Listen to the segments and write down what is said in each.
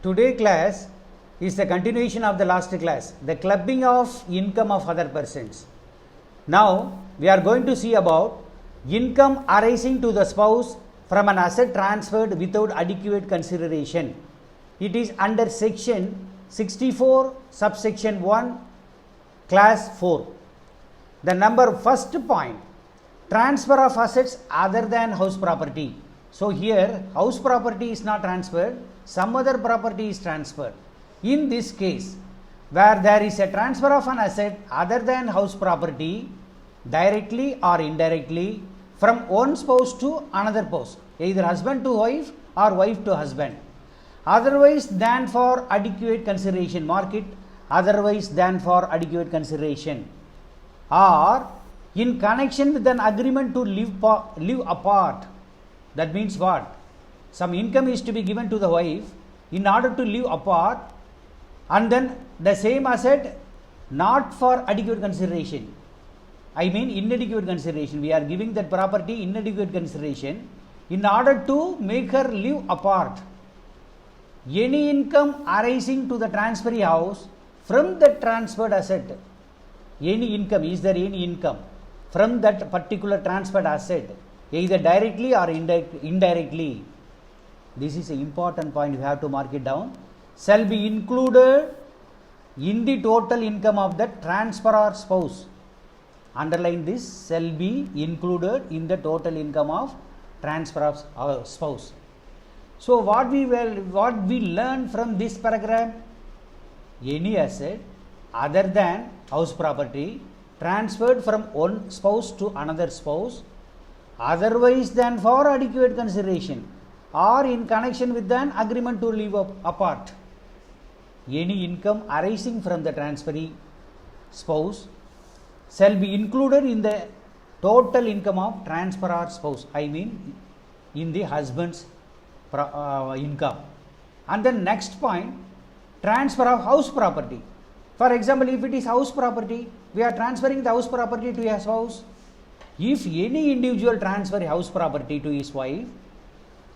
Today class is the continuation of the last class, the clubbing of income of other persons. Now we are going to see about income arising to the spouse from an asset transferred without adequate consideration. It is under section 64 subsection 1 class 4. The first point, transfer of assets other than house property. So here house property is not transferred, some other property is transferred. In this case, where there is a transfer of an asset other than house property, directly or indirectly, from one spouse to another spouse, either husband to wife or wife to husband, otherwise than for adequate consideration, mark it, otherwise than for adequate consideration, or in connection with an agreement to live apart. That means what? Some income is to be given to the wife in order to live apart, and then the same asset not for adequate consideration. I mean inadequate consideration. We are giving that property inadequate consideration in order to make her live apart. Any income arising to the transferee house from the transferred asset, any income, is there any income from that particular transferred asset, either directly or indirectly, this is an important point, you have to mark it down, shall be included in the total income of the transferor spouse. Underline this, shall be included in the total income of transfer of spouse. So what we learn from this paragraph? Any asset other than house property transferred from one spouse to another spouse, otherwise than for adequate consideration or in connection with an agreement to live apart. Any income arising from the transferee spouse shall be included in the total income of transferor spouse, I mean in the husband's income. And then next point, transfer of house property. For example, if it is house property, we are transferring the house property to his house. If any individual transfer house property to his wife,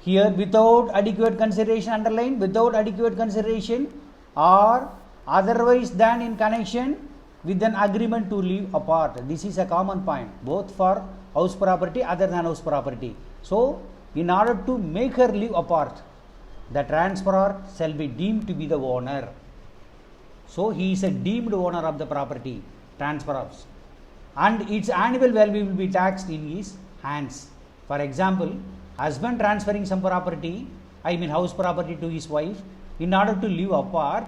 here without adequate consideration, underline, without adequate consideration or otherwise than in connection with an agreement to live apart. This is a common point, both for house property other than house property. So in order to make her live apart, the transferor shall be deemed to be the owner. So he is a deemed owner of the property, transferors, and its annual value will be taxed in his hands. For example, husband transferring some property, I mean house property, to his wife in order to live apart.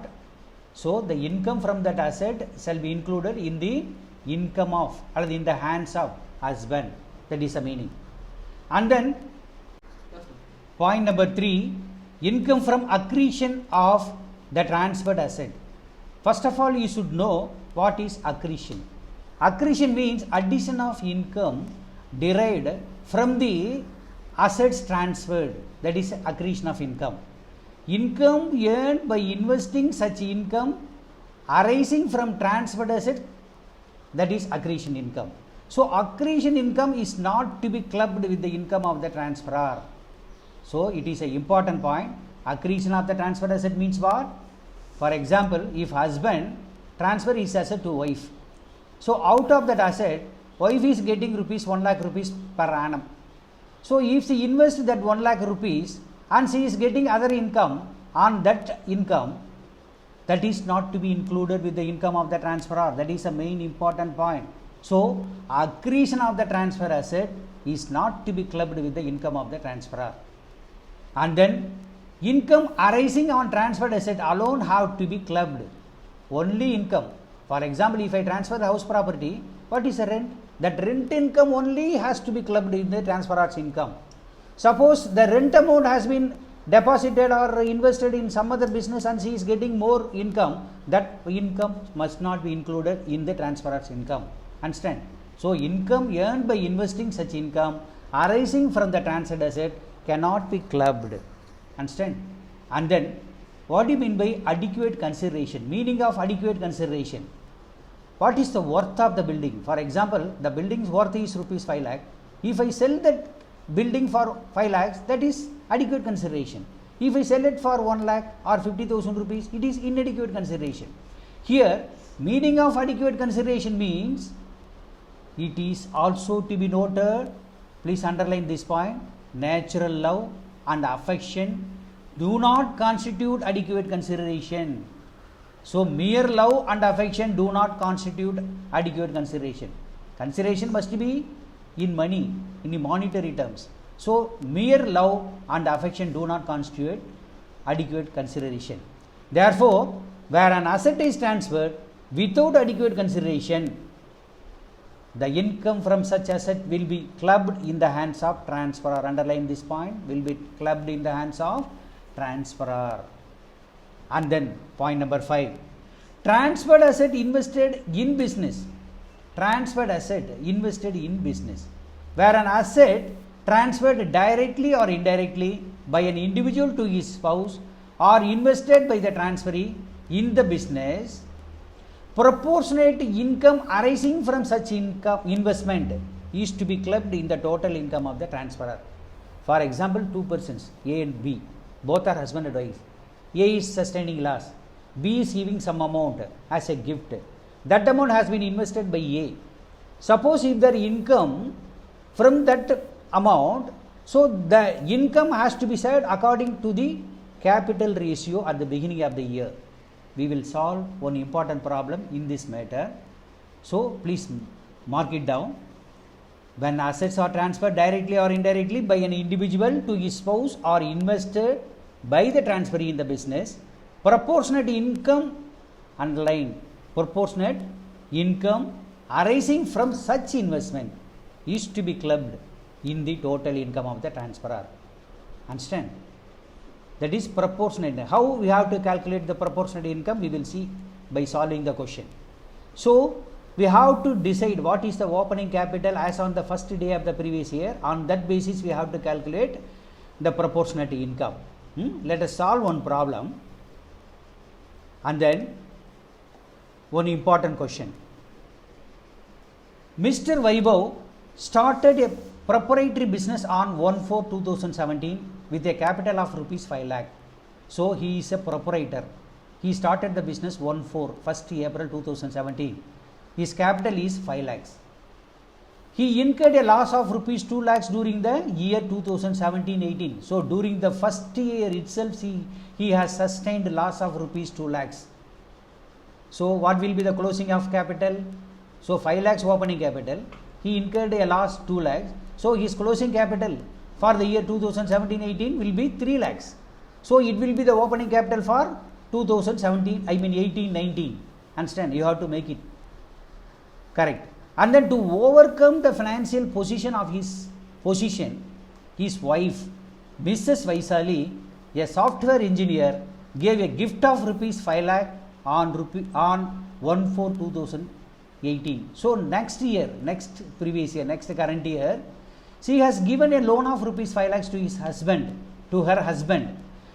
So the income from that asset shall be included in the income of, or in the hands of husband. That is the meaning. And then point number 3, income from accretion of the transferred asset. First of all, you should know what is accretion. Accretion means addition of income derived from the assets transferred. That is accretion of income. Income earned by investing such income arising from transferred asset, that is accretion income. So accretion income is not to be clubbed with the income of the transferor. So it is an important point. Accretion of the transferred asset means what? For example, if husband transfer his asset to wife, so out of that asset, wife is getting rupees 1 lakh rupees per annum. So if she invests that 1 lakh rupees and she is getting other income on that income, that is not to be included with the income of the transferor. That is a main important point. So accretion of the transfer asset is not to be clubbed with the income of the transferor. And then income arising on transferred asset alone have to be clubbed. Only income. For example, if I transfer the house property, what is the rent? That rent income only has to be clubbed in the transferor's income. Suppose the rent amount has been deposited or invested in some other business and she is getting more income, that income must not be included in the transferor's income. Understand? So income earned by investing such income arising from the transferred asset cannot be clubbed. Understand? And then what do you mean by adequate consideration? Meaning of adequate consideration. What is the worth of the building? For example, the building's worth is rupees 5 lakh. If I sell that building for 5 lakhs, that is adequate consideration. If I sell it for 1 lakh or 50,000 rupees, it is inadequate consideration. Here, meaning of adequate consideration means it is also to be noted, please underline this point, natural love and affection do not constitute adequate consideration. So, mere love and affection do not constitute adequate consideration. Consideration must be in money, in monetary terms. So, mere love and affection do not constitute adequate consideration. Therefore, where an asset is transferred without adequate consideration, the income from such asset will be clubbed in the hands of transferor. Underline this point, will be clubbed in the hands of transferor. And then point number 5, transferred asset invested in business. Transferred asset invested in business, where an asset transferred directly or indirectly by an individual to his spouse or invested by the transferee in the business, proportionate income arising from such investment is to be clubbed in the total income of the transferor. For example, two persons, A and B, both are husband and wife. A is sustaining loss, B is giving some amount as a gift. That amount has been invested by A. Suppose if their income from that amount, so the income has to be said according to the capital ratio at the beginning of the year. We will solve one important problem in this matter. So please mark it down. When assets are transferred directly or indirectly by an individual to his spouse or invested by the transferee in the business, proportionate income, underline, proportionate income arising from such investment is to be clubbed in the total income of the transferor. Understand? That is proportionate. How we have to calculate the proportionate income, we will see by solving the question. So, we have to decide what is the opening capital as on the first day of the previous year. On that basis, we have to calculate the proportionate income. Let us solve one problem and then one important question. Mr. Vaibhav started a proprietary business on 1/4/2017 with a capital of rupees 5 lakh. So, he is a proprietor. He started the business 1st April 2017. His capital is 5 lakhs. He incurred a loss of rupees 2 lakhs during the year 2017-18. So, during the first year itself, he has sustained loss of rupees 2 lakhs. So, what will be the closing of capital? So, 5 lakhs opening capital. He incurred a loss 2 lakhs. So, his closing capital for the year 2017-18 will be 3 lakhs. So, it will be the opening capital for 18-19. Understand? You have to make it correct. And then to overcome the financial position of his wife, Mrs. Vaisali, a software engineer, gave a gift of rupees 5 lakh on 1/4/2018. So, next current year, she has given a loan of rupees 5 lakhs to her husband,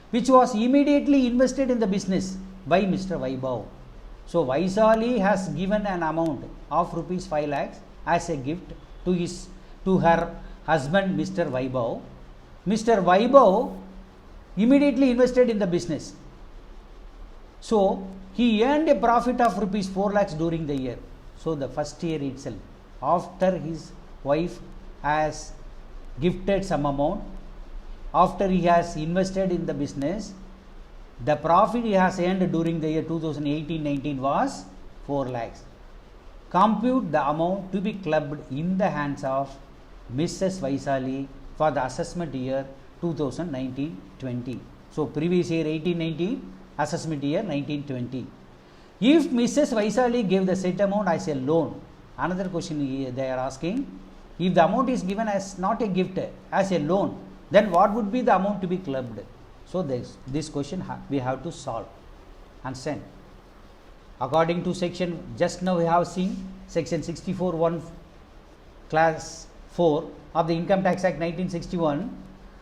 which was immediately invested in the business by Mr. Vaibhav. So, Vaisali has given an amount of rupees 5 lakhs as a gift to her husband, Mr. Vaibhav. Mr. Vaibhav immediately invested in the business. So, he earned a profit of rupees 4 lakhs during the year. So, the first year itself, after his wife has gifted some amount, after he has invested in the business, the profit he has earned during the year 2018-19 was 4 lakhs. Compute the amount to be clubbed in the hands of Mrs. Vaisali for the assessment year 2019-20. So, previous year 18-19, assessment year 19-20. If Mrs. Vaisali gave the said amount as a loan, another question they are asking, if the amount is given as not a gift, as a loan, then what would be the amount to be clubbed? So, this question we have to solve. Understand? According to section, just now we have seen section 64(1) class 4 of the Income Tax Act 1961,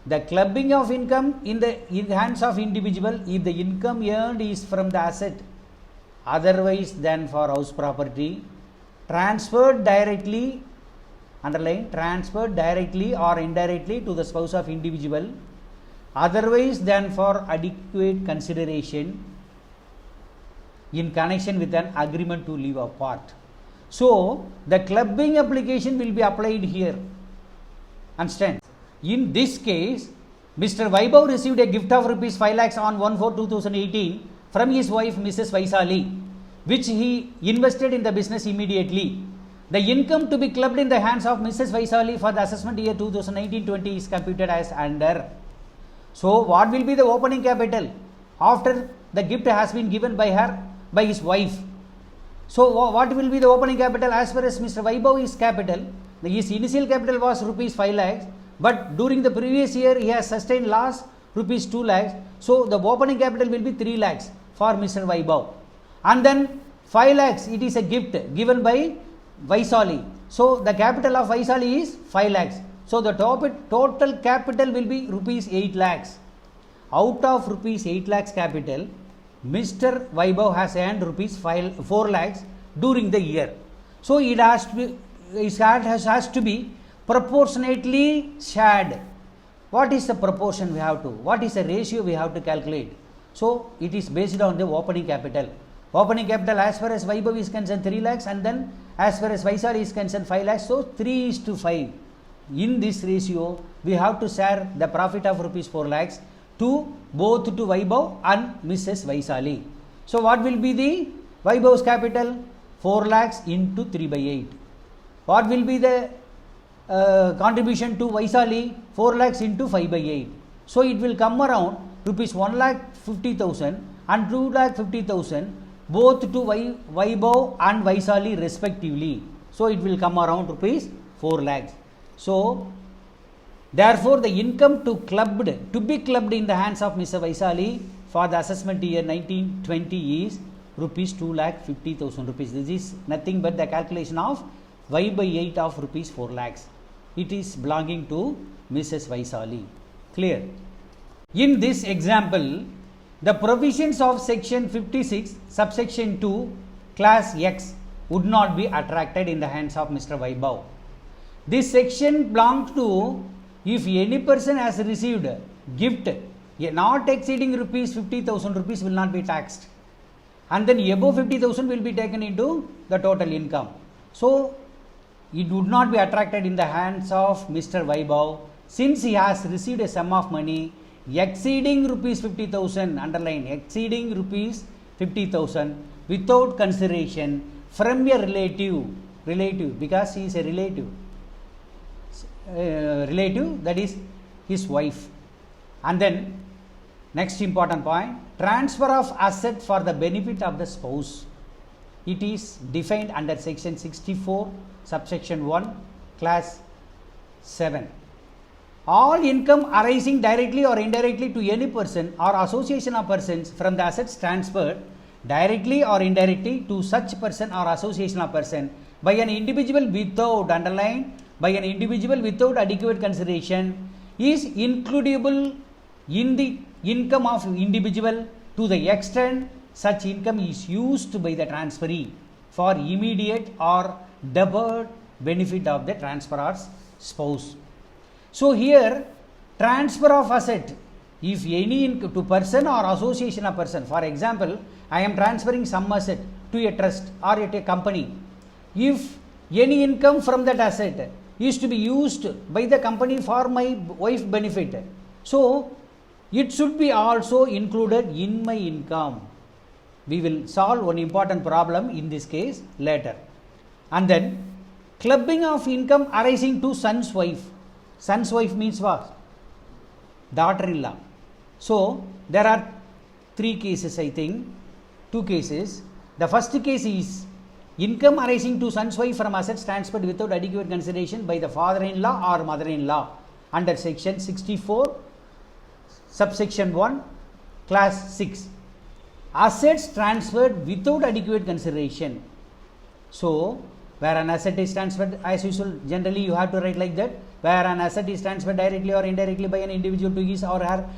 the clubbing of income in the hands of individual if the income earned is from the asset otherwise than for house property, transferred directly, underline, transferred directly or indirectly to the spouse of individual, otherwise than for adequate consideration in connection with an agreement to live apart. So the clubbing application will be applied here. Understand? In this case, Mr. Vaibhav received a gift of rupees 5 lakhs on 1/4/2018 from his wife Mrs. Vaisali, which he invested in the business immediately. The income to be clubbed in the hands of Mrs. Vaisali for the assessment year 2019-20 is computed as under. So what will be the opening capital after the gift has been given by his wife? So what will be the opening capital as far as Mr. Vaibhav is capital? His initial capital was rupees 5 lakhs, but during the previous year he has sustained loss rupees 2 lakhs. So the opening capital will be 3 lakhs for Mr. Vaibhav. And then 5 lakhs, it is a gift given by Vaisali. So the capital of Vaisali is 5 lakhs. So the total capital will be rupees 8 lakhs. Out of rupees 8 lakhs capital, Mr. Vaibhav has earned rupees 4 lakhs during the year. So it has to be proportionately shared. What is the proportion we have to? What is the ratio we have to calculate? So it is based on the opening capital. Opening capital as far as Vaibhav is concerned 3 lakhs, and then as far as Vaisali is concerned 5 lakhs. So 3:5. In this ratio, we have to share the profit of rupees 4 lakhs to both to Vaibhav and Mrs. Vaisali. So what will be the Vaibhav's capital? 4 lakhs into 3/8. What will be the contribution to Vaisali? 4 lakhs into 5/8. So it will come around rupees 1,50,000 and 2,50,000 both to Vaibhav and Vaisali respectively. So it will come around rupees 4 lakhs. So therefore the income to be clubbed in the hands of Mr. Vaisali for the assessment year 1920 is rupees 2,50,000 rupees. This is nothing but the calculation of y/8 of rupees 4 lakhs. It is belonging to Mrs. Vaisali. Clear? In this example, the provisions of section 56 subsection 2 class X would not be attracted in the hands of Mr. Vaibhav. This section belongs to if any person has received gift not exceeding rupees 50,000 rupees will not be taxed, and then above 50,000 will be taken into the total income. So it would not be attracted in the hands of Mr. Vaibhav since he has received a sum of money exceeding rupees 50,000, underline exceeding rupees 50,000 without consideration from a relative because he is a relative that is his wife. And then next important point, transfer of asset for the benefit of the spouse. It is defined under section 64 subsection 1 class 7. All income arising directly or indirectly to any person or association of persons from the assets transferred directly or indirectly to such person or association of person by an individual without, underline, by an individual without adequate consideration is includable in the income of individual to the extent such income is used by the transferee for immediate or deferred benefit of the transferor's spouse. So here transfer of asset, if any to person or association of person, for example, I am transferring some asset to a trust or at a company. If any income from that asset is to be used by the company for my wife benefit, so it should be also included in my income. We will solve one important problem in this case later. And then clubbing of income arising to son's wife. Son's wife means what? Daughter-in-law. So there are 3 cases, I think, 2 cases. The first case is income arising to son's wife from assets transferred without adequate consideration by the father-in-law or mother-in-law under section 64 subsection 1 class 6. Assets transferred without adequate consideration. So where an asset is transferred, as usual, generally you have to write like that, where an asset is transferred directly or indirectly by an individual to his or her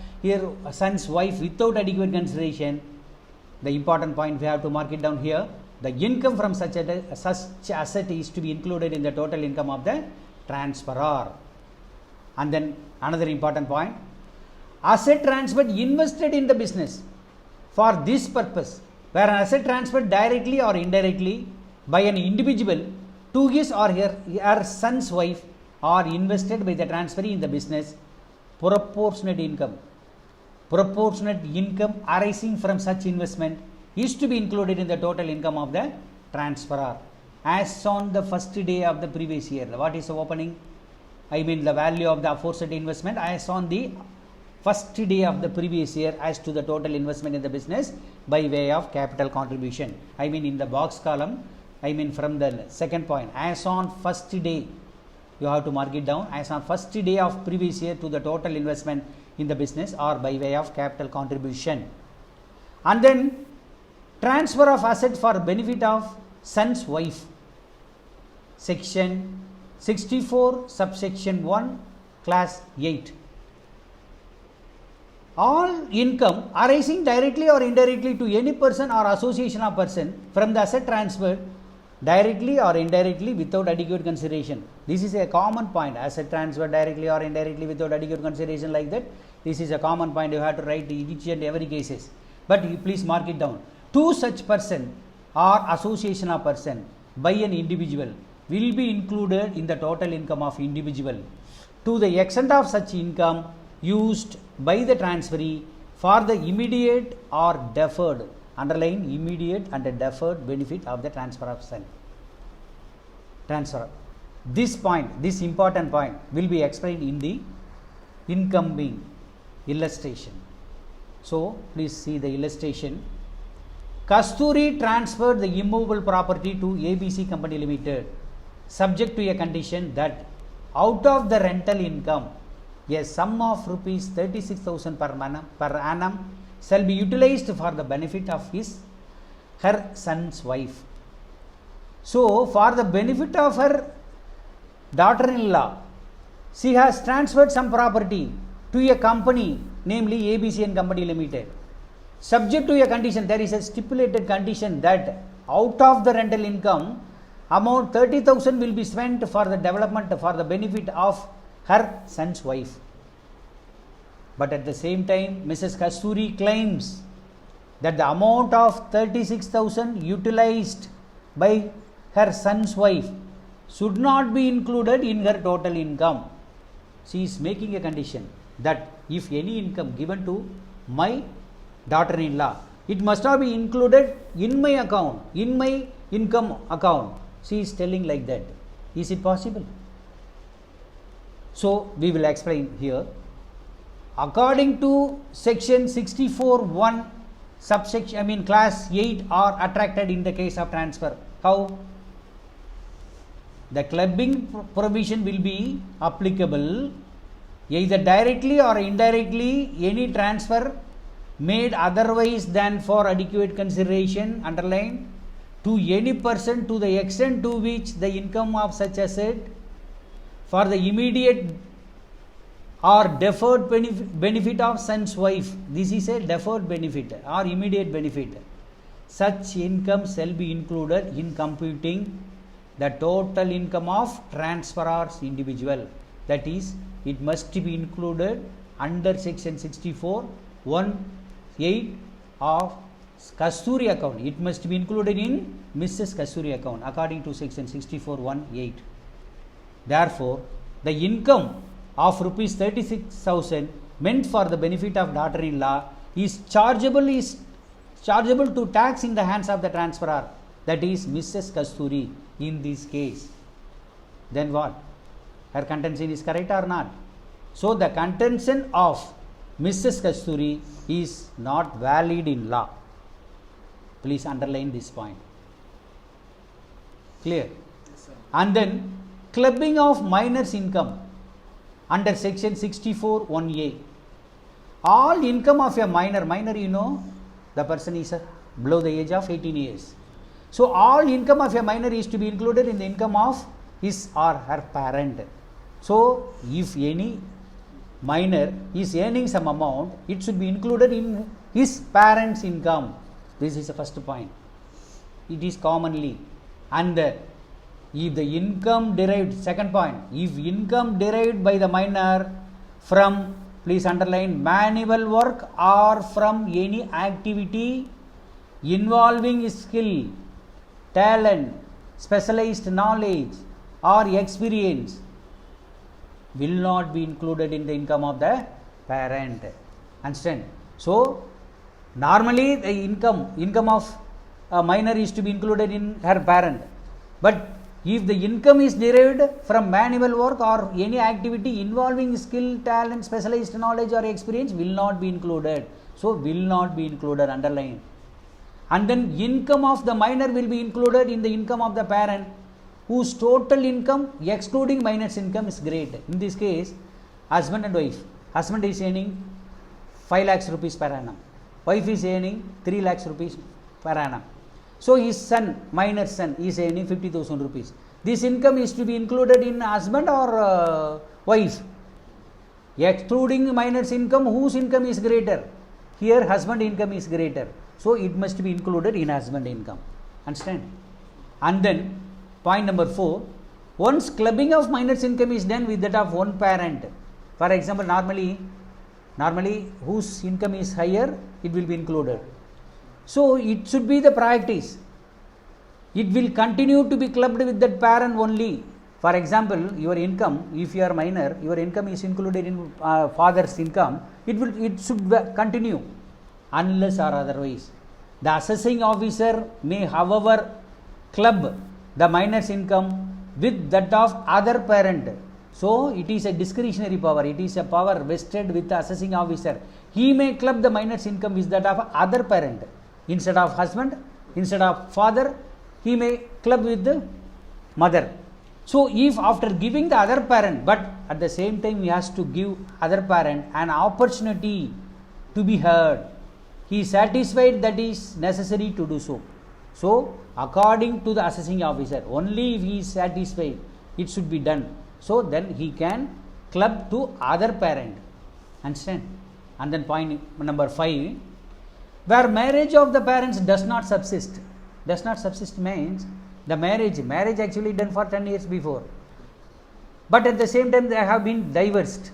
son's wife without adequate consideration. The important point we have to mark it down here, the income from such asset is to be included in the total income of the transferor. And then another important point, asset transferred invested in the business for this purpose, where an asset transferred directly or indirectly by an individual to his or her son's wife or invested by the transferee in the business, proportionate income arising from such investment is to be included in the total income of the transferor as on the first day of the previous year. What is the opening? I mean the value of the aforesaid investment as on the first day of the previous year as to the total investment in the business by way of capital contribution. I mean in the box column, I mean from the second point, as on first day, you have to mark it down, as on first day of previous year to the total investment in the business or by way of capital contribution. And then transfer of asset for benefit of son's wife, section 64 subsection 1 class 8. All income arising directly or indirectly to any person or association of person from the asset transferred directly or indirectly without adequate consideration. This is a common point. Asset transfer directly or indirectly without adequate consideration, like that. This is a common point. You have to write each and every cases. But you please mark it down. To such person or association of person by an individual will be included in the total income of individual to the extent of such income used by the transferee for the immediate or deferred, underline immediate and deferred benefit of the transfer of son. Transfer. This point, this important point will be explained in the incoming illustration. So please see the illustration. Kasturi transferred the immovable property to ABC Company Limited subject to a condition that out of the rental income a sum of rupees 36,000 per annum shall be utilized for the benefit of her son's wife. So for the benefit of her daughter-in-law, she has transferred some property to a company, namely ABC and Company Limited, subject to a condition. There is a stipulated condition that out of the rental income amount 30,000 will be spent for the development for the benefit of her son's wife. But at the same time, Mrs. Kasturi claims that the amount of 36,000 utilized by her son's wife should not be included in her total income. She is making a condition that if any income given to my daughter-in-law, it must not be included in my account, in my income account. She is telling like that. Is it possible? So we will explain here. According to section 64(1) subsection class 8 are attracted in the case of transfer. How? The clubbing provision will be applicable either directly or indirectly any transfer made otherwise than for adequate consideration, underline, to any person to the extent to which the income of such asset for the immediate or deferred benefit of son's wife. This is a deferred benefit or immediate benefit. Such income shall be included in computing the total income of transferor's individual. That is, it must be included under section 64(1)(8) of Kasturi account. It must be included in Mrs. Kasturi account according to section 64(1)(8). Therefore, the income of rupees 36,000 meant for the benefit of daughter-in-law is chargeable to tax in the hands of the transferor, that is Mrs. Kasturi in this case. Then what? Her contention is correct or not? So the contention of Mrs. Kasturi is not valid in law. Please underline this point. Clear? Yes, sir. And then clubbing of minor's income under section 64(1)(a). All income of a minor, you know, the person is below the age of 18 years. So all income of a minor is to be included in the income of his or her parent. So if any minor is earning some amount, it should be included in his parent's income. This is the first point. It is commonly. And if the income derived, second point, if income derived by the minor from please underline, manual work or from any activity involving skill, talent, specialized knowledge or experience will not be included in the income of the parent. Understand? So normally the income of a minor is to be included in her parent, but if the income is derived from manual work or any activity involving skill, talent, specialized knowledge or experience will not be included. So will not be included, underline. And then income of the minor will be included in the income of the parent whose total income excluding minor's income is great. In this case, husband and wife. Husband is earning 5 lakhs rupees per annum. Wife is earning 3 lakhs rupees per annum. So his son, minor son, is earning 50,000 rupees. This income is to be included in husband or wife. Excluding minor's income, whose income is greater? Here husband income is greater. So it must be included in husband income. Understand? And then point number 4, once clubbing of minor's income is done with that of one parent. For example, normally whose income is higher, it will be included. So it should be the practice. It will continue to be clubbed with that parent only. For example, your income, if you are minor, your income is included in father's income, it should continue unless or otherwise. The assessing officer may, however, club the minor's income with that of other parent. So it is a discretionary power. It is a power vested with the assessing officer. He may club the minor's income with that of other parent. Instead of husband, instead of father, he may club with the mother. So if after giving the other parent, but at the same time he has to give other parent an opportunity to be heard, he is satisfied that is necessary to do so. So according to the assessing officer, only if he is satisfied it should be done. So then he can club to other parent. Understand? And then point number 5, where marriage of the parents does not subsist. Does not subsist means the marriage actually done for 10 years before, but at the same time they have been divorced.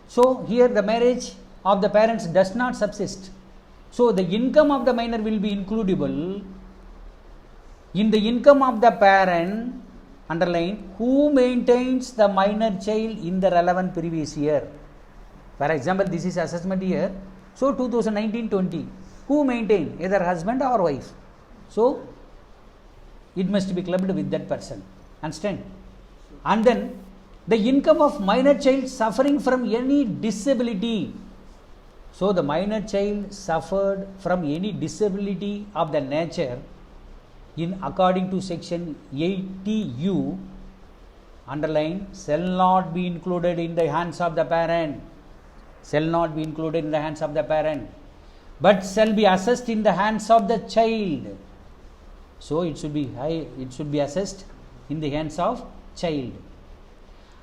So here the marriage of the parents does not subsist. So the income of the minor will be includable in the income of the parent, underline, who maintains the minor child in the relevant previous year. For example, this is assessment year. So 2019-20. Who maintain? Either husband or wife. So it must be clubbed with that person. Understand? And then the income of minor child suffering from any disability. So the minor child suffered from any disability of the nature in according to section 80U, underline, shall not be included in the hands of the parent. Shall not be included in the hands of the parent, but shall be assessed in the hands of the child. So it should be assessed in the hands of child.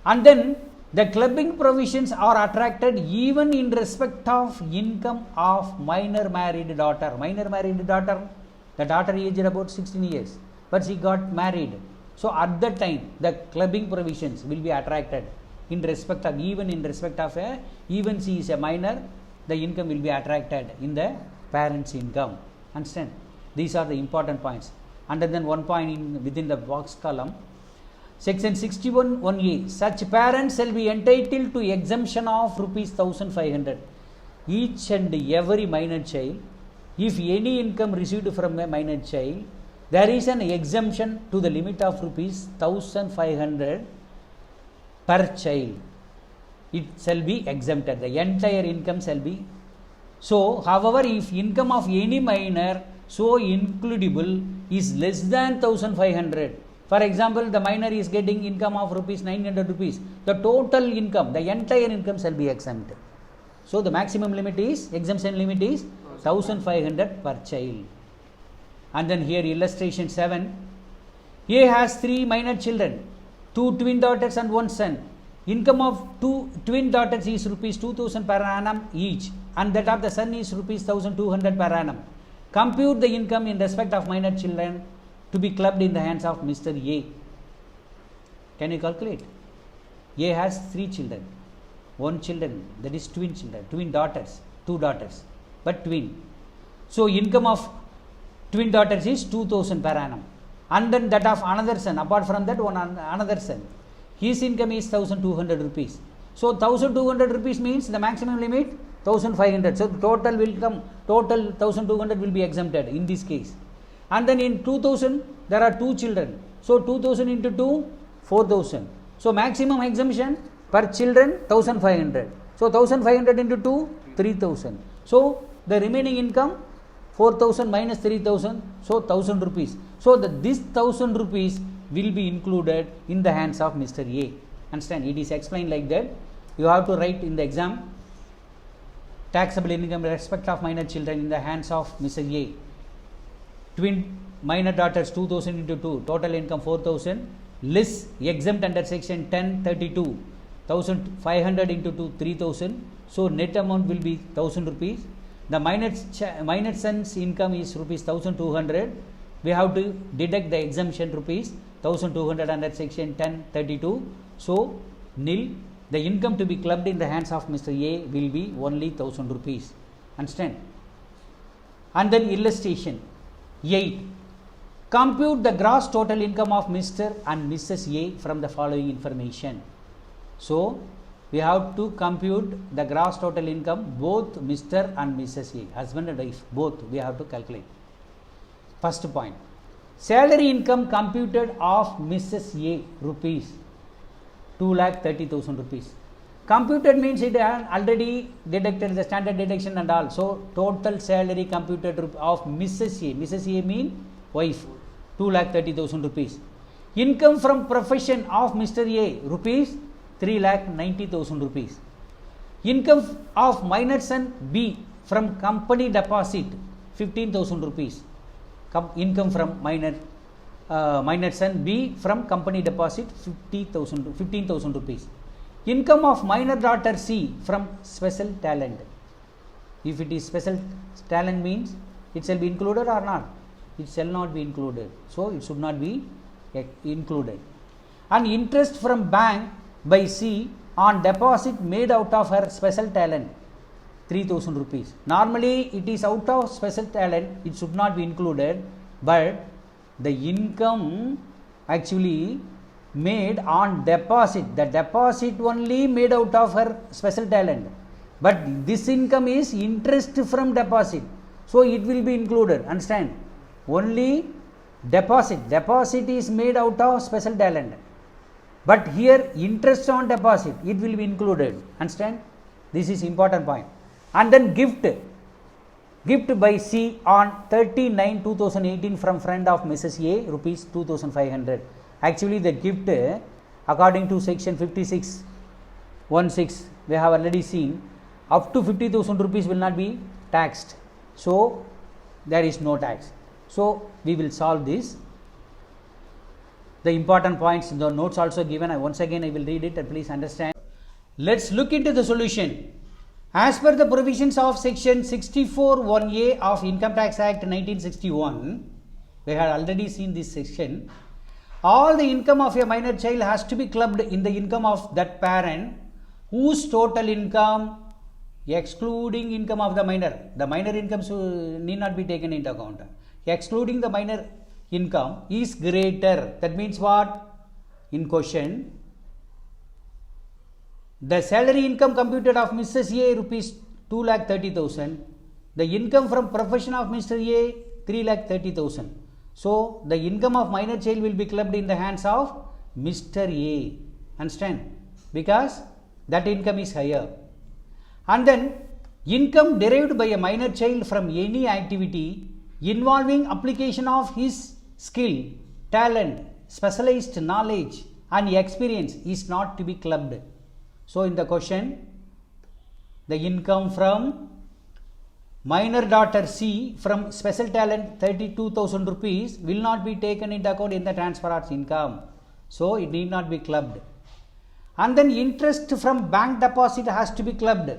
And then the clubbing provisions are attracted even in respect of income of minor married daughter. Minor married daughter, the daughter aged about 16 years, but she got married. So at that time the clubbing provisions will be attracted in respect of, even she is a minor, the income will be attracted in the parent's income. Understand? These are the important points. And then one point within the box column, section 61(1)(a), such parents shall be entitled to exemption of rupees 1,500 each and every minor child. If any income received from a minor child, there is an exemption to the limit of rupees 1,500 per child. It shall be exempted. The entire income shall be. So, however, if income of any minor so includable is less than 1,500, for example, the minor is getting income of rupees 900 rupees, the total income, the entire income shall be exempt. So the maximum limit is, exemption limit is 1,500 per child. And then here illustration 7, A has 3 minor children, 2 twin daughters and 1 son. Income of 2 twin daughters is rupees 2,000 per annum each, and that of the son is rupees 1,200 per annum. Compute the income in respect of minor children to be clubbed in the hands of Mr. A. Can you calculate? A has 3 children. one children, that is twin children, twin daughters, two daughters, but twin. So income of twin daughters is 2000 per annum, and then that of another son, apart from that one another son, his income is 1200 rupees. So 1200 rupees means the maximum limit 1500. So total will come, total 1200 will be exempted in this case. And then in 2000 there are two children, so 2000 into 2, 4000. So maximum exemption per children 1500. So 1500 into 2, 3000. So the remaining income 4000 minus 3000, so 1000 rupees. So this 1000 rupees will be included in the hands of Mr. A. Understand? It is explained like that. You have to write in the exam, taxable income in respect of minor children in the hands of Mr. A. Twin minor daughters 2000 into 2, total income 4000, less exempt under section 1032, 1500 into 2, 3000. So net amount will be 1000 rupees. The minor son's income is rupees 1200. We have to deduct the exemption rupees 1200 under section 1032. So nil. The income to be clubbed in the hands of Mr. A will be only 1000 rupees. Understand? And then illustration 8. Compute the gross total income of Mr. and Mrs. A from the following information. So we have to compute the gross total income, both Mr. and Mrs. A, husband and wife, both we have to calculate. First point, salary income computed of Mrs. A rupees 2,30,000 rupees. Computed means it already deducted the standard deduction and all. So total salary computed of Mrs. A. Mrs. A mean wife, 2,30,000 rupees. Income from profession of Mr. A rupees 3,90,000 rupees. Income of minor son B from company deposit 15,000 rupees. Income from minor son B from company deposit 15,000 rupees. Income of minor daughter C from special talent. If it is special talent means it shall be included or not? It shall not be included. So it should not be included. And interest from bank by C on deposit made out of her special talent 3,000 rupees. Normally it is out of special talent, it should not be included, but the income actually made on deposit, the deposit only made out of her special talent, but this income is interest from deposit, so it will be included. Understand? Only deposit is made out of special talent, but here interest on deposit, it will be included. Understand? This is important point. And then gift by C on 30/9/2018 from friend of Mrs. A rupees 2,500. Actually the gift, according to section 56(16) we have already seen, up to 50,000 rupees will not be taxed, so there is no tax. So we will solve this. The important points in the notes also given. Once again I will read it and please understand. Let's look into the solution. As per the provisions of section 64(1)(a) of Income Tax Act 1961, we had already seen this section. All the income of a minor child has to be clubbed in the income of that parent whose total income, excluding income of the minor income need not be taken into account. Excluding the minor income is greater. That means what? In question, the salary income computed of Mrs. A rupees 2,30,000, the income from profession of Mr. A 3,30,000. So the income of minor child will be clubbed in the hands of Mr. A. Understand? Because that income is higher. And then income derived by a minor child from any activity involving application of his skill, talent, specialized knowledge and experience is not to be clubbed. So in the question, the income from minor daughter C from special talent 32,000 rupees will not be taken into account in the transfer of income. So it need not be clubbed. And then interest from bank deposit has to be clubbed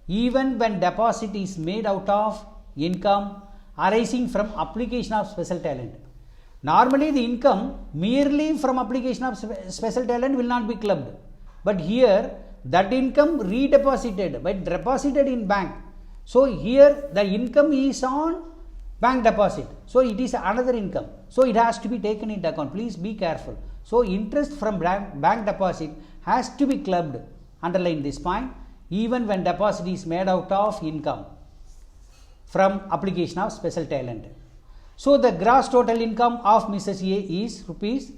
even when deposit is made out of income arising from application of special talent. Normally the income merely from application of special talent will not be clubbed, but here that income redeposited but deposited in bank. So here the income is on bank deposit, so it is another income, so it has to be taken into account. Please be careful. So interest from bank deposit has to be clubbed, underline this point, even when deposit is made out of income from application of special talent. So the gross total income of Mrs. A is rupees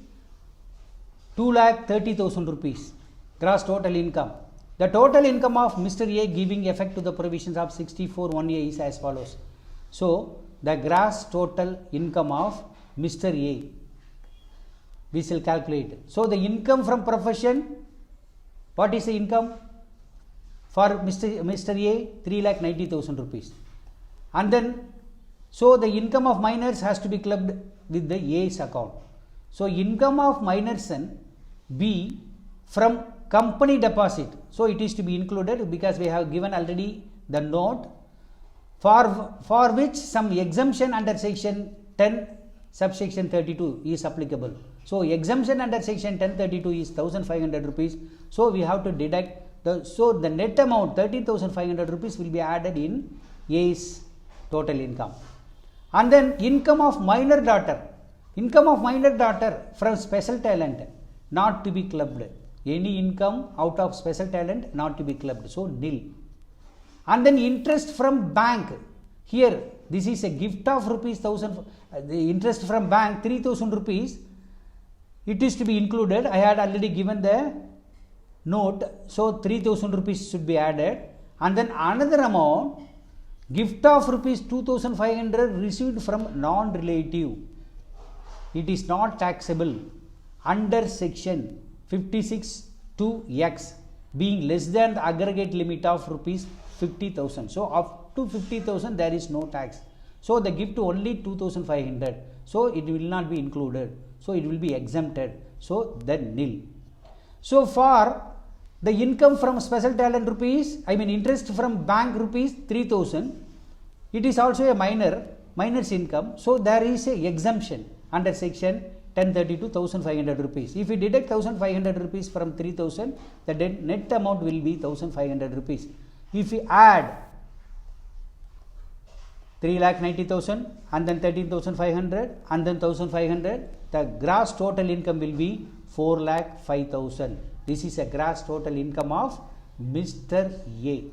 2,30,000 rupees, gross total income. The total income of Mr. A giving effect to the provisions of 64(1)(a) is as follows. So the gross total income of Mr. A we shall calculate. So the income from profession, what is the income for Mr. A? 3,90,000 rupees. And then so the income of minors has to be clubbed with the A's account. So income of minors and B from company deposit, so it is to be included because we have given already the note for which some exemption under section 10 subsection 32 is applicable. So exemption under section 1032 is 1,500 rupees. So we have to deduct the net amount 13,500 rupees will be added in A's total income. And then income of minor daughter from special talent not to be clubbed. Any income out of special talent not to be clubbed, so nil. And then interest from bank, here this is a gift of rupees 1,000, the interest from bank 3,000 rupees, it is to be included. I had already given the note, so 3,000 rupees should be added. And then another amount, gift of rupees 2,500 received from non-relative, it is not taxable under section 56 to X, being less than the aggregate limit of rupees 50,000. So up to 50,000 there is no tax. So the gift only 2,500, so it will not be included, so it will be exempted, so then nil. So for the income from special talent rupees, interest from bank rupees 3,000, it is also a minor's income, so there is a exemption under section 1032, 1,500 rupees. If we deduct 1,500 rupees from 3,000, the net amount will be 1,500 rupees. If we add 3,90,000 and then 13,500 and then 1,500, the gross total income will be 4,05,000. This is a gross total income of Mr. A.